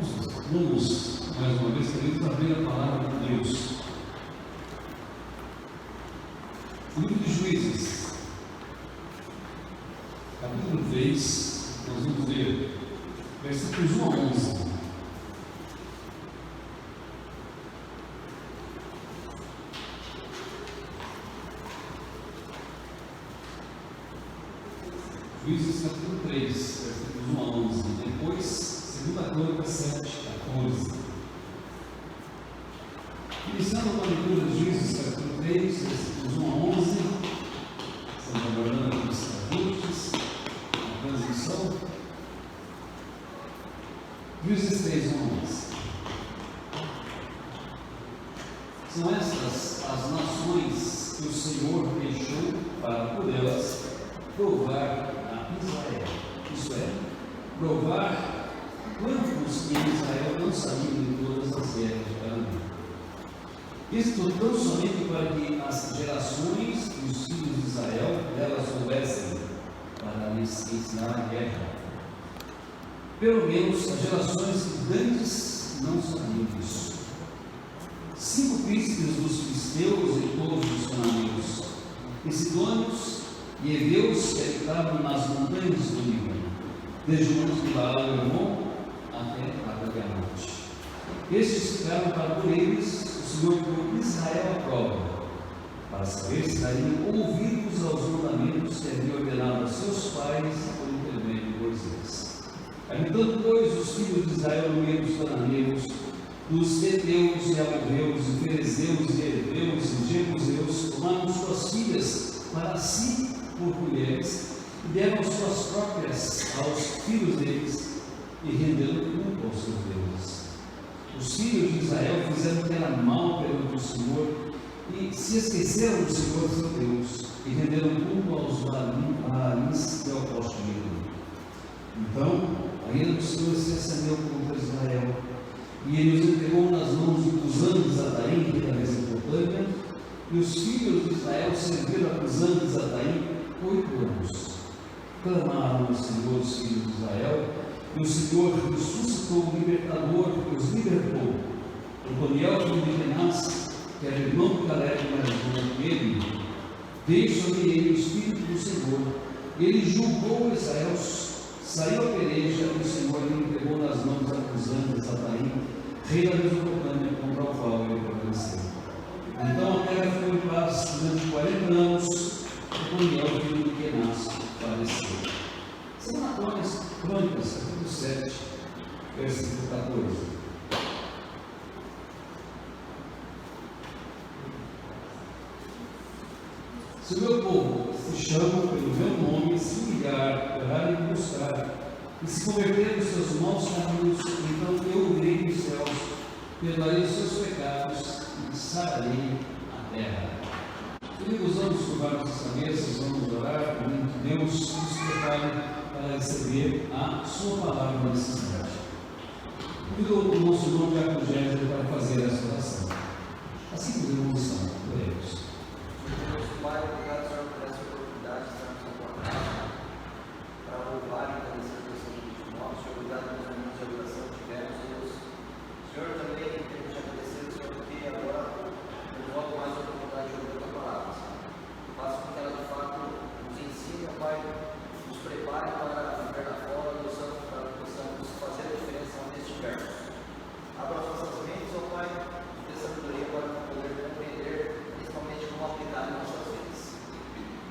Vamos, mais uma vez, queremos abrir a palavra de Deus. O livro de Juízes, capítulo 3, nós vamos ver versículos 1 a 11. Juízes capítulo 3, versículos 1 a 11. Depois, 2 Crônicas 7, 14. Iniciando com a leitura de Juízes capítulo 3, versículos 1 a 11. Estamos aguardando aqui os ajustes, a transmissão. Juízes 3, 1 a 11. São estas as nações que o Senhor deixou para por elas provar a Israel, isto é, provar quantos em Israel não sabiam de todas as guerras de Canaã. Isto tão somente para que as gerações dos filhos de Israel delas soubessem, para lhes ensinar a guerra. Pelo menos as gerações grandes não sabiam disso. 5 príncipes dos filisteus e todos os cananeus, e sidônios e heveus que habitavam nas montanhas do Líbano, desde o monte de Baal-Hermon até a Galeanote. Estes ficaram para por eles o Senhor por Israel à prova, para saber se dariam ouvidos aos mandamentos que havia ordenado a seus pais por intermédio de Moisés. Habitando, pois, os filhos de Israel no meio dos cananeus, dos heteus e amorreus, e ferezeus e heveus e jebuseus, tomaram suas filhas para si por mulheres, e deram suas próprias aos filhos deles, e renderam culto aos seus deuses. Os filhos de Israel fizeram o que era mal perante o Senhor, e se esqueceram do Senhor seu Deus, e renderam culto aos Baalins e ao poste de Ídolo. Então a ira do Senhor se acendeu contra Israel, e ele os entregou nas mãos de Cusã-Risataim, rei da Mesopotâmia, e os filhos de Israel serviram a Cusã-Risataim 8 anos. Clamaram ao Senhor os filhos de Israel, e o Senhor lhes suscitou um libertador que os libertou. Otoniel, filho de Kenaz, que era irmão de Caleb, mais novo que ele, veio sobre ele o Espírito do Senhor. Ele julgou Israel, saiu a peleja, e o Senhor lhe entregou nas mãos a Cusã-Risataim, rei da Mesopotâmia, contra o qual ele prevaleceu. Então a terra ficou em paz durante 40 anos. Otoniel, filho de Kenaz, faleceu. Segunda Crônicas, capítulo 7, versículo 14. Se o meu povo se chama pelo meu nome, se humilhar, orar e me buscar, e se converter dos seus maus caminhos, então eu ouvirei dos céus, perdoarei os seus pecados e sararei a terra. Queridos, vamos curvar nossas cabeças, vamos orar, pedindo que Deus nos prepare para receber a sua palavra nesse instante. Convido o nosso irmão Diácono Géser para fazer essa oração. Assim que irmãos são, oremos. Deus Pai, obrigado, Senhor, por essa oportunidade de estarmos na tua casa, para louvar e agradecer a Deus de nós. Senhor, obrigado pelos momentos de adoração que tivemos, Deus. Senhor, também queremos te agradecer, Senhor, porque agora eu volto mais a oportunidade de ouvir a tua palavra, Senhor. Faça com que ela de fato nos ensine, Pai, nos prepare para viver na fora, para que possamos fazer a diferença onde estivermos. Abra as nossas mentes, ó Pai, dê sabedoria para poder compreender, principalmente como aplicar em nossas vidas.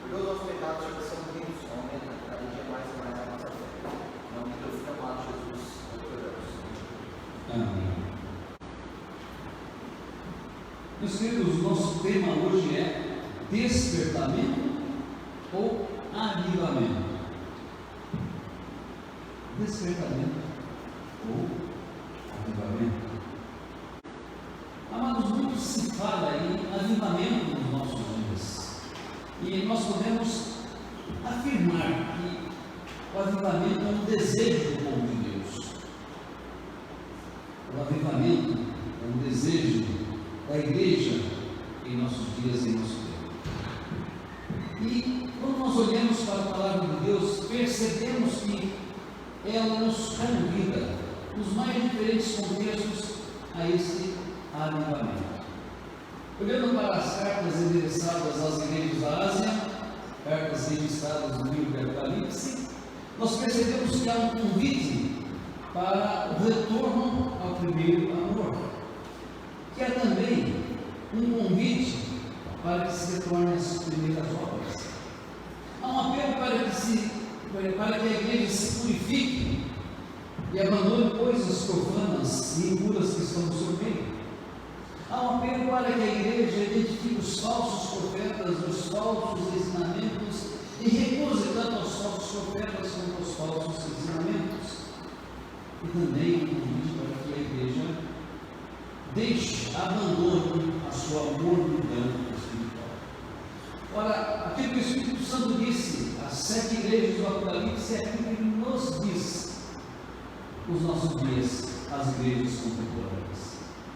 Perdoa os nossos pecados, Senhor, são muitos, aumenta cada dia mais e mais a nossa fé. Em nome do teu filho amado Jesus, nós oramos. Amém. Meus queridos, o nosso tema hoje é despertamento ou avivamento. Despertamento ou avivamento. Amados, muito se fala em avivamento nos nossos dias, e nós podemos afirmar que o avivamento é um desejo do povo de Deus. O avivamento é um desejo da igreja em nossos dias e em nosso tempo. E quando nós olhamos para a palavra de Deus, percebemos que ela nos convida nos mais diferentes contextos a este avivamento. Olhando para as cartas endereçadas às igrejas da Ásia, cartas registradas no livro de Apocalipse, nós percebemos que há um convite para o retorno ao primeiro amor, que há também um convite para que se retorne às primeiras obras. Há um apelo para que a igreja se purifique e abandone coisas profanas e impuras que estão no seu meio. Há um apelo para que a igreja identifique os falsos profetas, os falsos ensinamentos e recuse tanto aos falsos profetas quanto aos falsos ensinamentos. E também um convite para que a igreja abandone a sua mornidão espiritual. Ora, aquilo que o Espírito Santo disse às 7 igrejas do Apocalipse é aquilo que nos diz os nossos dias às igrejas contemporâneas.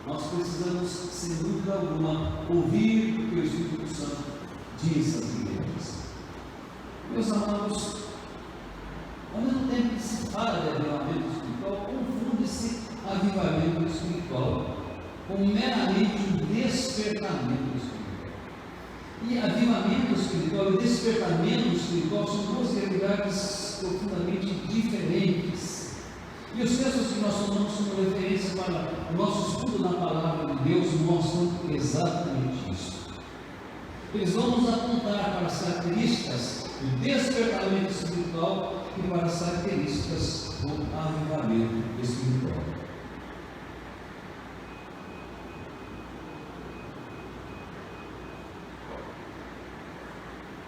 Nós precisamos, sem dúvida alguma, ouvir o que o Espírito Santo diz às igrejas. Meus amados, ao mesmo tempo que se fala de avivamento espiritual, confunde-se avivamento espiritual com meramente um despertamento espiritual. E avivamento espiritual e despertamento espiritual são duas realidades profundamente diferentes. E os textos que nós tomamos como referência para o nosso estudo na Palavra de Deus mostram exatamente isso. Eles vão nos apontar para as características do despertamento espiritual e para as características do avivamento espiritual.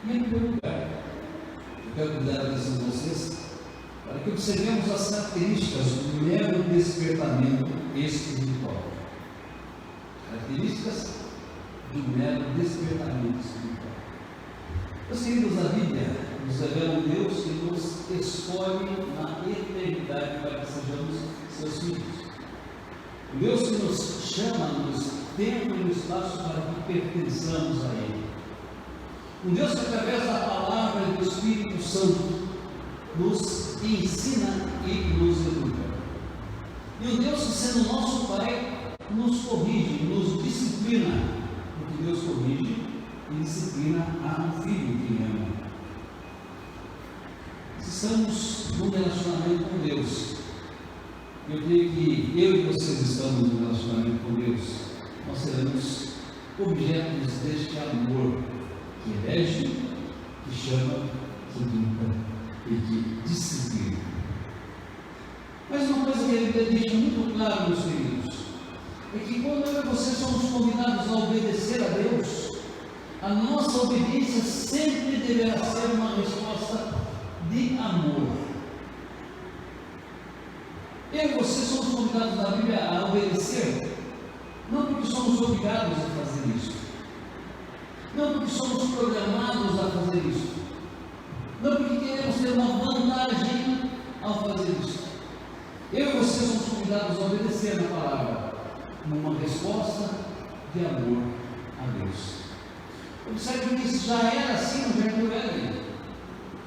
E em primeiro lugar, eu quero cuidar a atenção de vocês para que observemos as características do mero despertamento espiritual. Características do mero despertamento espiritual. Meus queridos, a Bíblia nos revela um Deus que nos escolhe na eternidade para que sejamos seus filhos. Um Deus que nos chama no tempo e no espaço para que pertençamos a Ele. Um Deus que, através da palavra e do Espírito Santo, nos ensina e nos educa. E um Deus que, sendo nosso Pai, nos corrige, nos disciplina, porque Deus corrige e disciplina a um filho que ama. Se estamos num relacionamento com Deus, eu creio que eu e vocês estamos num relacionamento com Deus, nós seremos objetos deste amor que elege, que chama, que educa e que disciplina. Mas uma coisa que a Bíblia deixa muito claro, meus queridos, é que quando eu e você somos convidados a obedecer a Deus, a nossa obediência sempre deverá ser uma resposta de amor. Eu e você somos convidados na Bíblia a obedecer, não porque somos obrigados a fazer isso, não porque somos programados a fazer isso, não porque queremos ter uma vantagem ao fazer isso. Eu e você somos convidados a obedecer na palavra, como uma resposta de amor a Deus. Observe que isso já era assim no Jardim do Éden.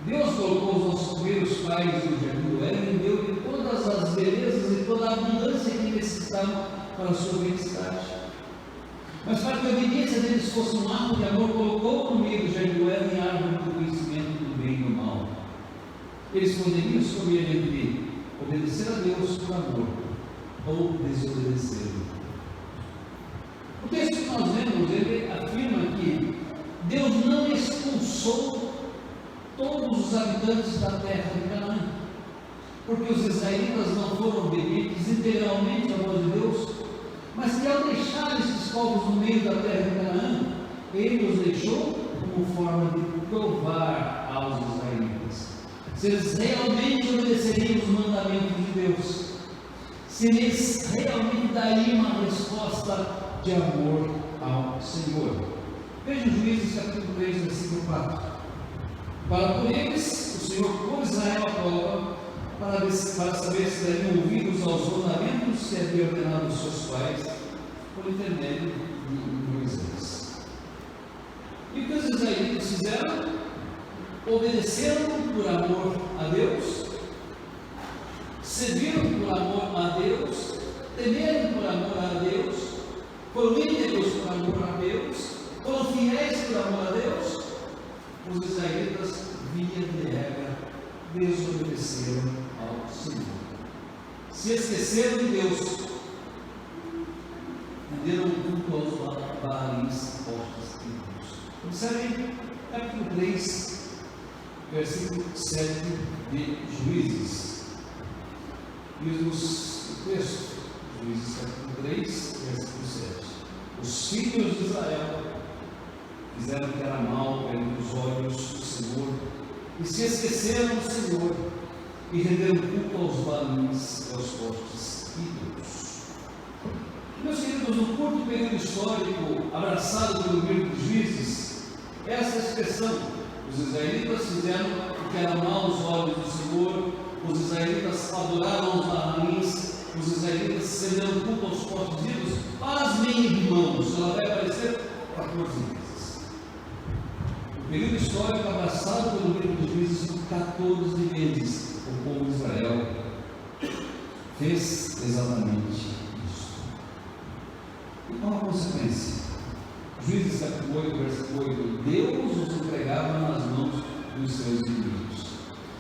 Deus colocou os nossos primeiros pais no Jardim do Éden e deu todas as belezas e toda a abundância que necessitavam para a sua felicidade. Mas para que a obediência deles fosse um ato de amor, colocou no meio do Jardim do Éden a árvore do conhecimento do bem e do mal. Eles poderiam escolher entre obedecer a Deus por amor ou desobedecê-lo. O texto que nós vemos, ele afirma que Deus não expulsou todos os habitantes da terra de Canaã, porque os israelitas não foram obedientes integralmente à voz de Deus, mas que ao deixar esses povos no meio da terra de Canaã, Ele os deixou como forma de provar aos israelitas se eles realmente obedeceriam os mandamentos de Deus, se eles realmente dariam uma resposta de amor ao Senhor. Veja Juízes capítulo 3, versículo 4. Para por eles, o Senhor pôs Israel à prova, para saber se dariam ouvidos aos mandamentos que havia ordenado aos seus pais, por intermédio de Moisés. E o que os israelitas fizeram? Obedeceram por amor a Deus, serviram por amor a Deus, temeram por amor a Deus, foram íntegros por amor a Deus, foram fiéis por amor a Deus. Os israelitas, via de regra, desobedeceram ao Senhor. Se esqueceram de Deus, renderam culto aos Baalins postos em Deus. Observem capítulo 3, versículo 7 de Juízes. Diz o texto, Juízes capítulo 3, versículo 7. Os filhos de Israel fizeram o que era mal perante os olhos do Senhor, e se esqueceram do Senhor, e renderam culto aos Baalins e aos postes ídolos. Meus queridos, no curto período histórico abraçado pelo livro de Juízes, essa expressão, os israelitas fizeram o que era mal aos olhos do Senhor, os israelitas adoraram os Baalins, os israelitas renderam culto aos postes ídolos. Pasmem, irmãos, ela vai aparecer 14 vezes. O período histórico abraçado pelo livro de Juízes, 14 vezes o povo de Israel fez exatamente isso. E qual a consequência? Juízes capítulo 8, versículo 8: Deus os entregava nas mãos dos seus inimigos,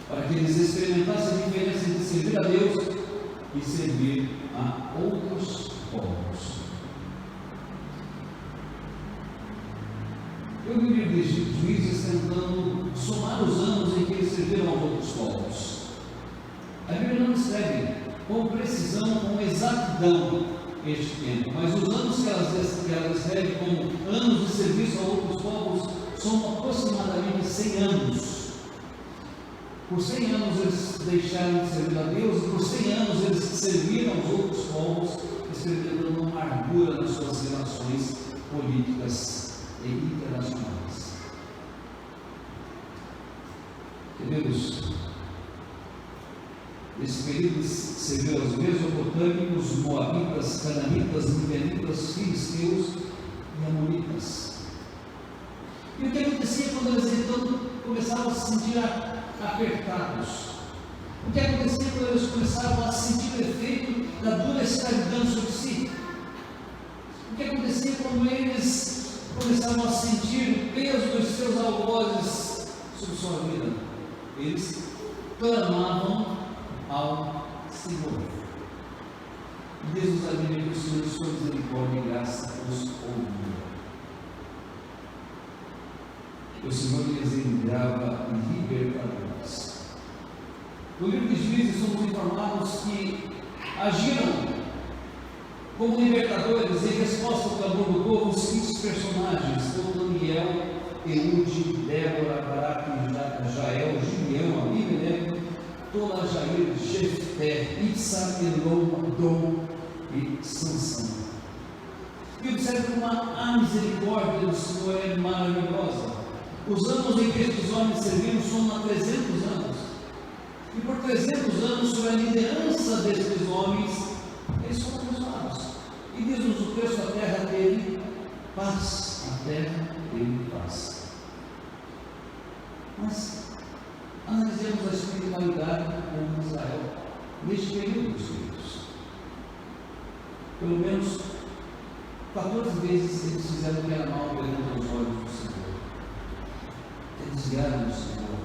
para que eles experimentassem a diferença entre servir a Deus e servir a outros povos. Eu vi o livro de Juízes tentando somar os anos em que eles serviram aos outros povos. A Bíblia não escreve com precisão, com exatidão este tempo, mas os anos que ela escreve como anos de serviço a outros povos são aproximadamente 100 anos. Por 100 anos eles deixaram de servir a Deus, e por 100 anos eles serviram aos outros povos, experimentando uma amargura nas suas relações políticas e internacionais. Queridos, nesse período serviu aos mesopotâmicos, moabitas, cananitas, midianitas, filisteus e amonitas. E o que acontecia quando eles então começavam a se sentir apertados? O que acontecia quando eles começavam a sentir o efeito da dura escravidão sobre si? O que acontecia quando eles começavam a sentir o peso dos seus algozes sobre sua vida? Eles clamavam ao Senhor. E Deus nos abençoe, que o Senhor, sua misericórdia e graça, os ouviu. O Senhor lhes enviava libertadores. No livro de Juízes somos informados que agiram como libertadores em resposta ao clamor do povo os seguintes personagens: Daniel, Eude, Débora, Baraque, Jael, Gideão, Abimelec, Tola, Jair, Jefté, Itsa, Elom, Dom e Sansão. E observe como a misericórdia do Senhor é maravilhosa. Os anos em que estes homens serviram são há 300 anos. E por 300 anos, sob a liderança destes homens, eles foram abençoados. E diz-nos o texto: a terra teve paz. A terra teve paz. Mas analisemos a espiritualidade do povo de Israel neste período, meus queridos. Pelo menos 14 vezes eles fizeram o que era mal perante os olhos do Senhor. Eles desviaram do Senhor,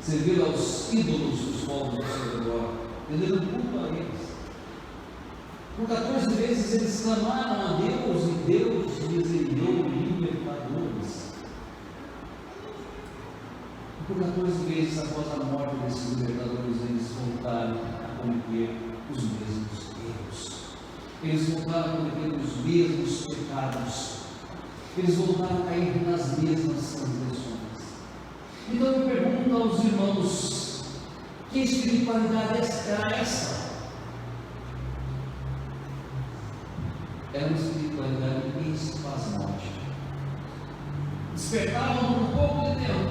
serviram aos ídolos dos povos do seu redor, renderam culto a eles. Por 14 vezes eles clamaram a Deus, e Deus lhes enviou libertadores. Por 14 vezes após a morte desses libertadores, eles voltaram a cometer os mesmos erros. Eles voltaram a cometer os mesmos pecados. Eles voltaram a cair nas mesmas transgressões. Então eu pergunto aos irmãos: que espiritualidade era essa? Era uma espiritualidade espasmódica. Despertavam por um pouco de tempo,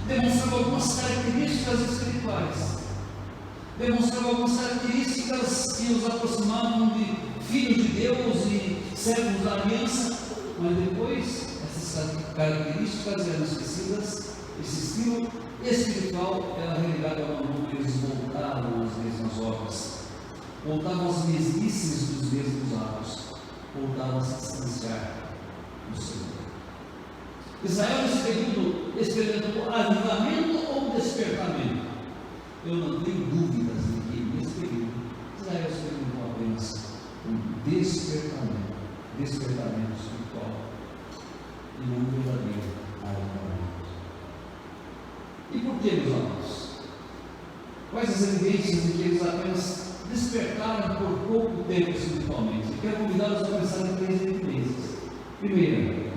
demonstravam algumas características espirituais, demonstravam algumas características que os aproximavam de filhos de Deus e servos da aliança, mas depois essas características eram esquecidas, esse estilo Espiritual era relegada ao mundo que eles voltavam às mesmas obras, voltavam às mesmices dos mesmos atos, voltavam a se distanciar do Senhor. Israel nesse período experimentou avivamento ou despertamento? Eu não tenho dúvidas de que nesse período Israel experimentou apenas um despertamento espiritual e não um verdadeiro avivamento. E por que, meus amados? Quais as evidências de que eles apenas despertaram por pouco tempo espiritualmente? Eu quero convidá-los a pensar em 3 evidências. Primeiro,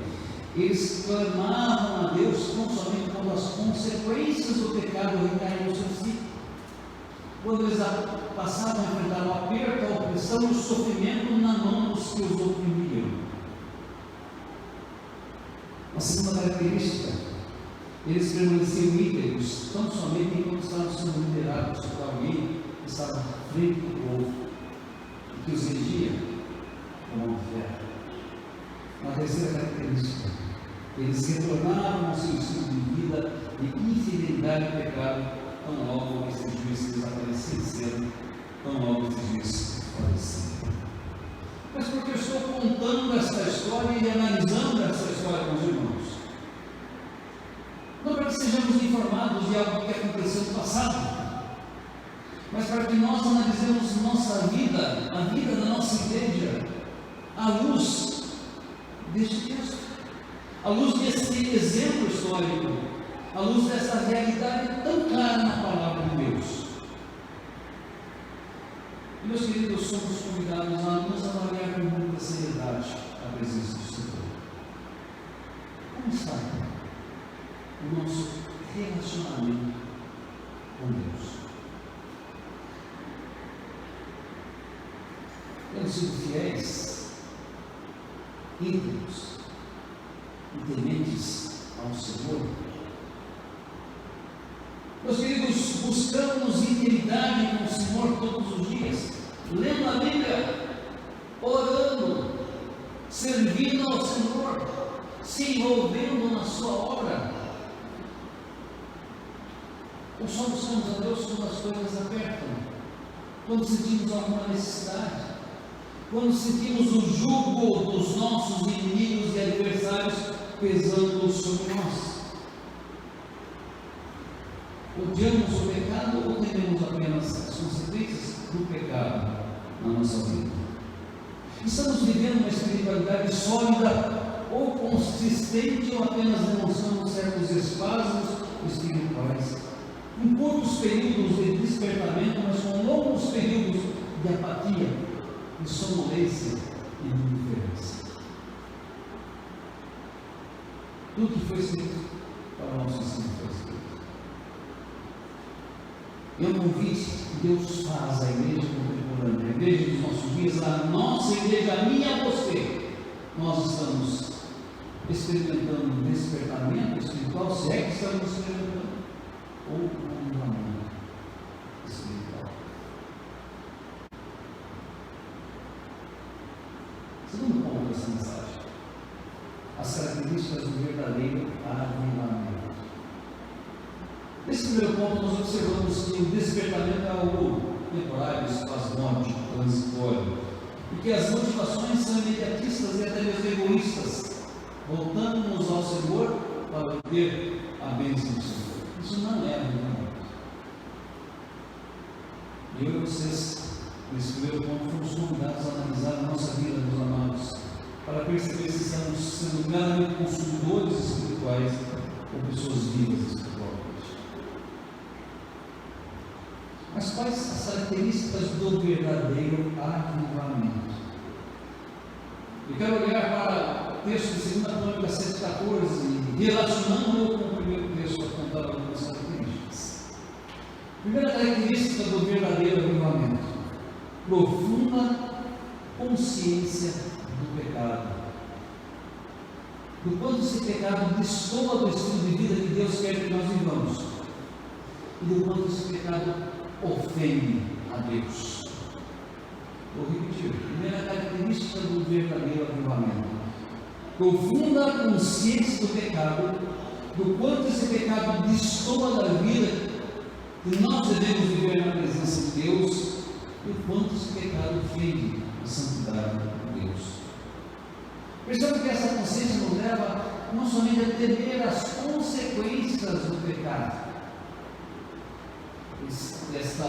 eles clamavam a Deus não somente quando as consequências do pecado recaíam sobre si, quando eles passavam a enfrentar o aperto, a opressão e o sofrimento na mão dos que os oprimiam. A segunda característica, eles permaneciam íntegros, tão somente enquanto estavam sendo liderados por alguém que estava à frente do povo e que os regia com mão de ferro. Uma terceira característica, eles retornaram ao seu estilo de vida de infidelidade e pecado, tão logo esses juízes desapareciam, tão logo esses juízes faleciam. Mas porque eu estou contando essa história e analisando essa história com os irmãos? Não para que sejamos informados de algo que aconteceu no passado, mas para que nós analisemos nossa vida, a vida da nossa igreja, à luz deste texto, à luz desse exemplo histórico, à luz dessa realidade tão clara na palavra de Deus. E, meus queridos, somos convidados a nos avaliar com muita seriedade a presença do Senhor. Como está o nosso relacionamento com Deus? Temos sido fiéis, íntegros e tementes ao Senhor? Meus queridos, buscamos intimidade com o Senhor todos os dias, lendo a Bíblia, orando, servindo ao Senhor, se envolvendo na sua obra. Ou só buscamos a Deus quando as coisas apertam, quando sentimos alguma necessidade, quando sentimos o jugo dos nossos inimigos e adversários pesando sobre nós? Odiamos o pecado ou tememos apenas as consequências do pecado na nossa vida? Estamos vivendo uma espiritualidade sólida ou consistente, ou apenas demonstramos certos espasmos espirituais, em curtos períodos de despertamento, mas com longos períodos de apatia, de sonolência e de indiferença? Tudo que foi escrito para o nosso ensino foi escrito. É um convite que Deus faz à igreja contemporânea, a igreja dos nossos dias, a nossa igreja, a minha e a você. Nós estamos experimentando um despertamento espiritual, se é que estamos experimentando, ou um avivamento espiritual. Segundo ponto dessa mensagem, as características do verdadeiro avivamento. Nesse primeiro ponto, nós observamos que o despertamento é algo temporário, espasmódico, transitório, e que as motivações são imediatistas e até mesmo egoístas, voltando-nos ao Senhor para obter a bênção do Senhor. Isso não é avivamento. Eu e vocês, nesse primeiro ponto, fomos convidados a analisar a nossa vida, meus amados, para perceber se estamos sendo meramente consumidores espirituais ou pessoas vivas espiritualmente. Mas quais as características do verdadeiro avivamento? Eu quero olhar para o texto de 2 Crônicas 7,14, relacionando-o com o primeiro texto apontado algumas características. Primeira característica do verdadeiro avivamento: profunda consciência do pecado, do quanto esse pecado destoa do estilo de vida que Deus quer que nós vivamos, e do quanto esse pecado ofende a Deus. Vou repetir: primeira característica do verdadeiro avivamento: profunda consciência do pecado, do quanto esse pecado destoa da vida que nós devemos viver na presença de Deus, e o quanto esse pecado ofende a santidade de Deus. Perceba que essa consciência nos leva não somente a temer as consequências do pecado. Este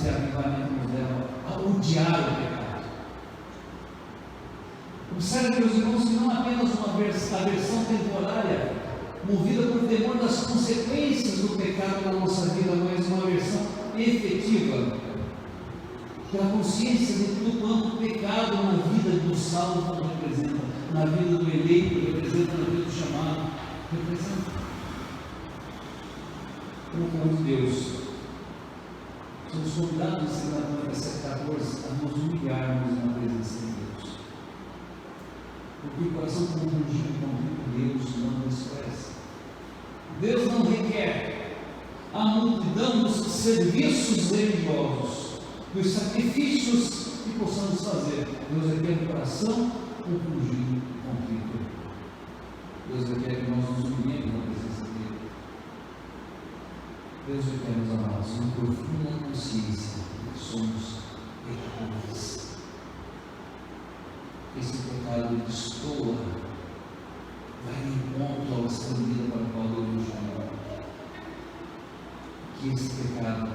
avivamento nos leva a odiar o pecado. Observe, meus irmãos, que não apenas uma aversão temporária, movida por temor das consequências do pecado na nossa vida, mas uma aversão efetiva, pela consciência de tudo quanto o pecado na vida do salvo representa, na vida do eleito representa, na vida do chamado representa. Como povo de Deus, somos convidados em 2 Coríntios 14 a nos humilharmos na presença de Deus, porque o coração compungido com Deus não despreza. Deus não requer a multidão dos serviços religiosos, dos sacrifícios que possamos fazer. Deus requer um coração compungido com Cristo. Deus requer que nós nos humilhemos na presença dele. Deus requer, meus amados, uma profunda consciência de que somos pecadores. Esse pecado destoa, vai em encontro ao estrangeiro para o qual Deus nos chamou. Que esse pecado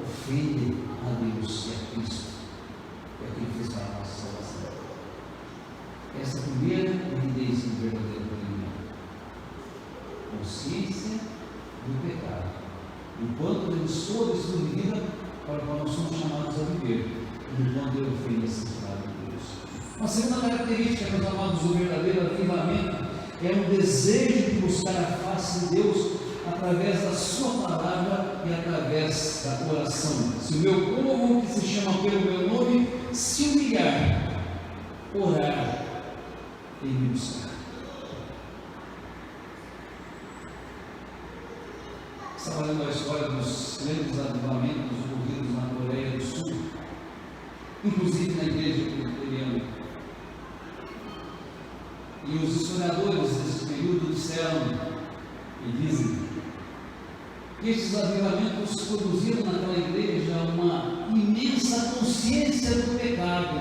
ofende a Deus e a Cristo, é aquilo que fez para a nossa salvação. Essa é a primeira evidência do verdadeiro arrependimento. Consciência do pecado, enquanto ele soa de sua vida para o qual nós somos chamados a viver, enquanto ele ofende a santidade de Deus. Uma segunda característica, meus amados, do verdadeiro avivamento é um desejo de buscar a face de Deus através da sua palavra e através da oração. Se o meu povo, que se chama pelo meu nome, se humilhar, orar e me buscar. Estava lendo a história dos grandes avivamentos ocorridos na Coreia do Sul, inclusive na igreja presbiteriana. E os historiadores desse período disseram e dizem que esses avivamentos produziram naquela igreja uma imensa consciência do pecado,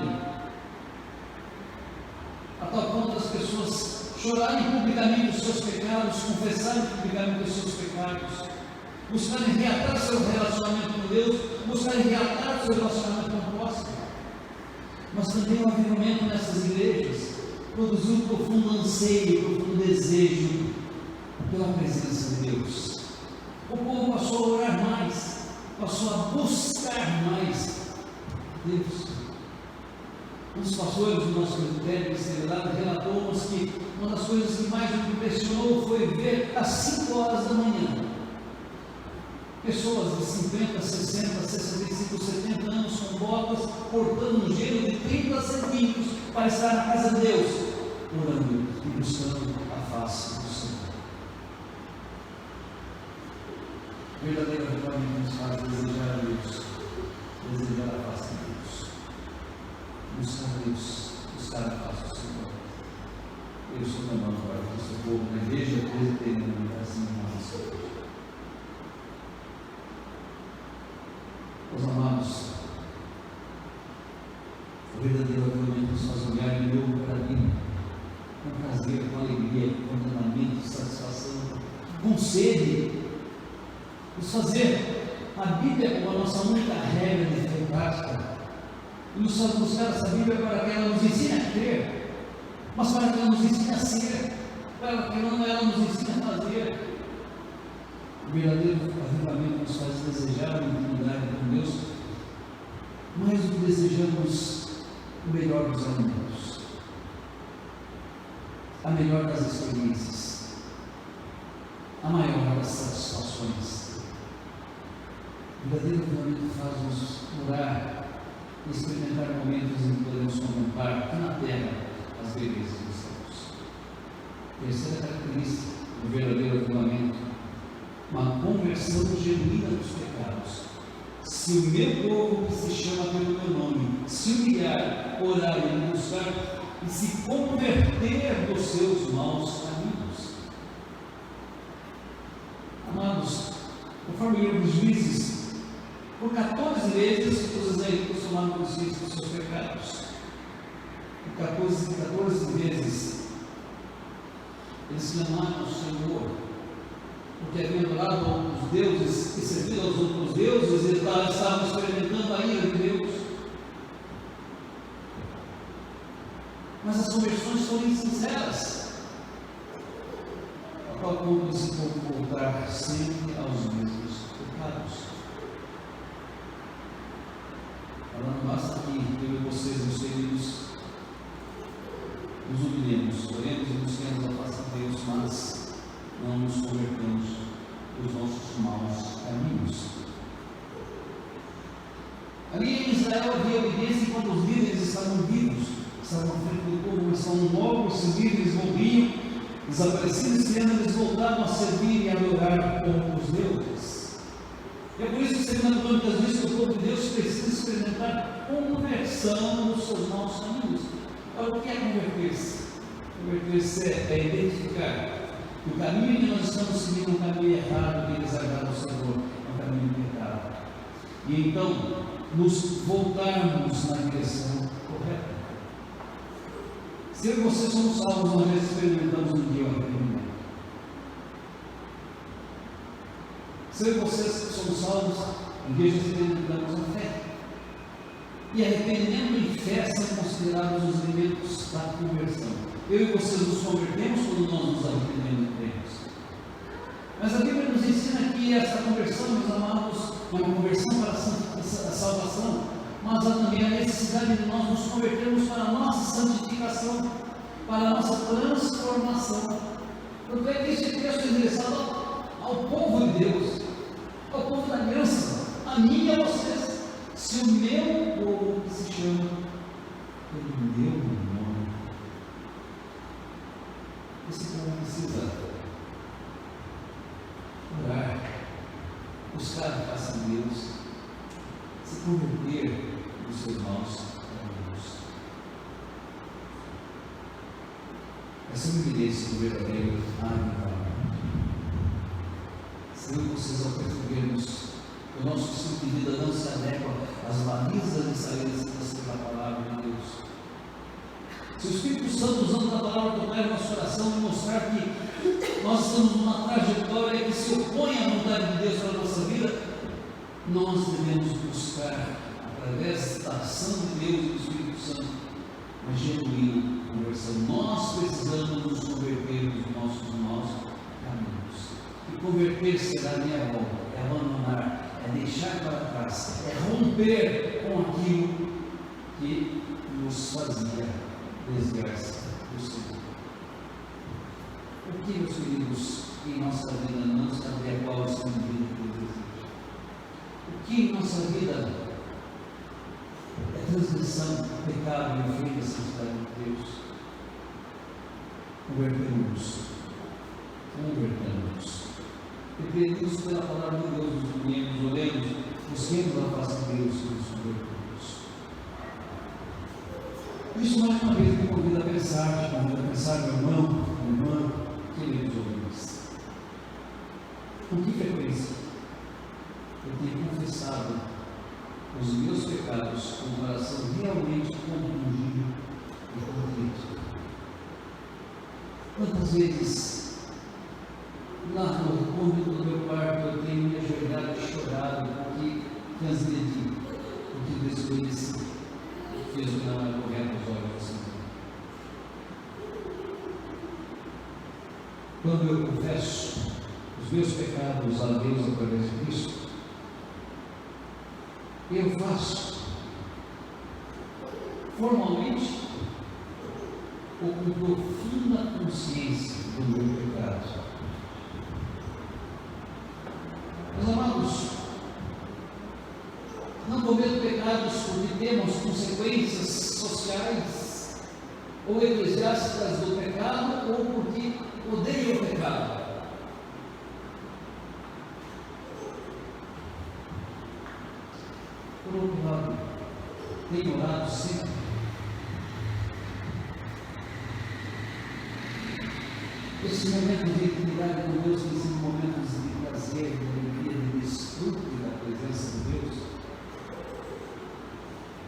a tal ponto das pessoas chorarem publicamente os seus pecados, confessarem publicamente os seus pecados, buscarem reatar seu relacionamento com Deus, buscarem reatar seu relacionamento com o próximo. Mas também o avivamento nessas igrejas produziu um profundo anseio, um profundo desejo pela presença de Deus. O povo passou a orar mais, passou a buscar mais Deus. Um dos pastores do nosso presbitério relatou-nos que uma das coisas que mais nos impressionou foi ver às 5 horas da manhã pessoas de 50, 60, 65, 70 anos com botas, portando um gelo de 30 centímetros para estar na casa de Deus, orando e buscando a face do Senhor. Verdadeiro avivamento nos faz desejar a Deus, desejar a face de Deus, buscar Deus, buscar a face do Senhor. Eu estou clamando para que o seu povo na igreja presbiteriana assim mais. Meus amados, o verdadeiro avivamento nos faz olhar em novo paradigma, com prazer, com alegria, com contentamento, satisfação, com sede, nos fazer a Bíblia como a nossa única regra de fé prática, e nos faz buscar essa Bíblia para que ela nos ensine a crer, mas para que ela nos ensine a ser, para que ela nos ensine a fazer. O verdadeiro avivamento nos faz desejar a intimidade com Deus, mais do que desejamos o melhor dos alimentos, a melhor das experiências, a maior das satisfações. O verdadeiro avivamento faz-nos orar e experimentar momentos em que podemos contemplar aqui na terra as belezas dos céus. Terceira característica do verdadeiro avivamento: uma conversão genuína dos pecados. Se o meu povo, que se chama pelo meu nome, se humilhar, orar e me buscar e se converter dos seus maus caminhos. Conforme o livro dos Juízes, por 14 vezes os israelitas foram conscientes dos seus pecados. Por 14 vezes eles clamaram ao Senhor, porque haviam adorado a outros deuses e servido aos outros deuses, e estavam experimentando a ira de Deus. Mas as conversões foram insinceras, a qual ponto esse povo voltar sempre aos mesmos pecados. Falando, basta que eu e vocês, meus queridos, nos humilhemos, oremos e busquemos a face de Deus, mas não nos convertemos dos nossos maus caminhos. Ali em Israel havia obediência enquanto os líderes estavam vivos, estavam à frente do povo, mas quando logo esses líderes morriam, desapareciam esse ano, eles voltavam a servir e a adorar outros deuses. E é por isso que segundo a Crônicas diz que o povo de Deus precisa experimentar conversão nos seus maus caminhos. Agora, o que é converter-se? Converter-se é identificar que o caminho que nós estamos seguindo é um caminho errado, que desagrada ao Senhor, é um caminho de pecado. E então, nos voltarmos na direção correta. Se eu e você somos salvos, nós já experimentamos um dia o arrependimento. Se eu e você somos salvos, um dia já experimentamos a fé. E arrependimento e fé são considerados os elementos da conversão. Eu e vocês nos convertemos quando nós nos arrependemos. Mas a Bíblia nos ensina que essa conversão, meus amados, é uma conversão para a salvação, mas há também a necessidade de nós nos convertermos para a nossa santificação, para a nossa transformação. Tanto é que esse texto é endereçado ao povo de Deus, ao povo da aliança, a mim e a vocês. Se o meu povo que se chama pelo meu nome, esse povo precisa orar, buscar a face de Deus, se converter dos seus maus caminhos. Essa é uma evidência do verdadeiro avivamento. Se eu e vocês, ao percebermos o nosso estilo de vida não se adequa às balizas estabelecidas pela palavra de Deus. Se o Espírito Santo, usando a palavra, tocar no nosso coração e mostrar que nós estamos numa trajetória que se opõe à vontade de Deus para a nossa vida, nós devemos buscar, através da ação de Deus e do Espírito Santo, uma genuína conversão. Nós precisamos nos converter dos nossos maus caminhos. E converter será a minha volta, é abandonar, é deixar para trás, é romper com aquilo que nos fazia desviar-se do Senhor. O que, meus queridos, em nossa vida não está adequado ao seu vida que Deus deseja? O que em nossa vida é transgressão, pecado e ofensa à santidade de Deus? Convertamos. Dependemos pela palavra de Deus, nos unimos, oremos, busquemos a face de Deus e nos convertemos. Isso mais uma vez me convida a pensar, meu irmão, minha irmã, queridos ouvintes. Com que frequência eu tenho confessado os meus pecados com um coração realmente compungido e contrito? Quantas vezes lá no cômodo do meu quarto eu tenho me ajoelhado e chorado porque transgredi, porque desobedeci, fiz o que não era correto aos olhos do Senhor? Quando eu confesso os meus pecados a Deus através de Cristo, eu faço formalmente ou com profunda consciência do meu pecado. Meus amados, não cometo pecados porque temos consequências sociais ou eclesiásticas do pecado ou porque odeio o pecado. Por outro lado, tenho orado sempre esses momentos de intimidade com Deus, que são momentos de prazer, de alegria, de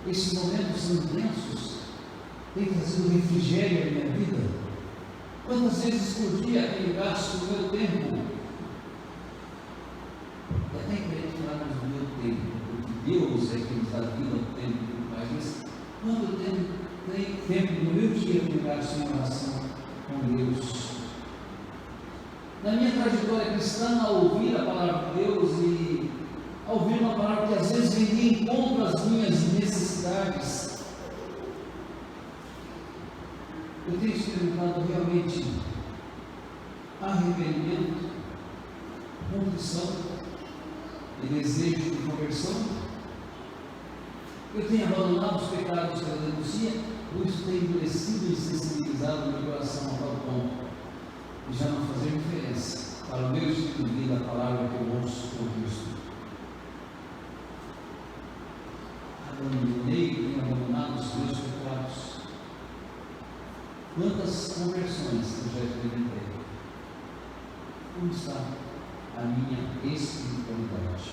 Esses momentos são intensos, têm trazido refrigério à minha vida. Quantas vezes por dia tenho gasto o meu tempo? É até importante falarmos do meu tempo, porque Deus é quem nos dá vida ao tempo e tudo mais, mas quando eu tenho tempo no meu dia de gasto em oração com Deus? Na minha trajetória cristã, a ouvir a palavra de Deus e a ouvir uma palavra que às vezes vem de encontro às minhas necessidades, eu tenho experimentado realmente arrependimento, contrição e desejo de conversão. Eu tenho abandonado os pecados que eu denuncia, por isso tenho endurecido e sensibilizado o meu coração a tal ponto de já não fazer diferença para o meu estilo de vida, a palavra que eu ouço com Cristo. Abandonei, tenho abandonado os meus pecados. Quantas conversões eu já experimentei? Como está a minha espiritualidade?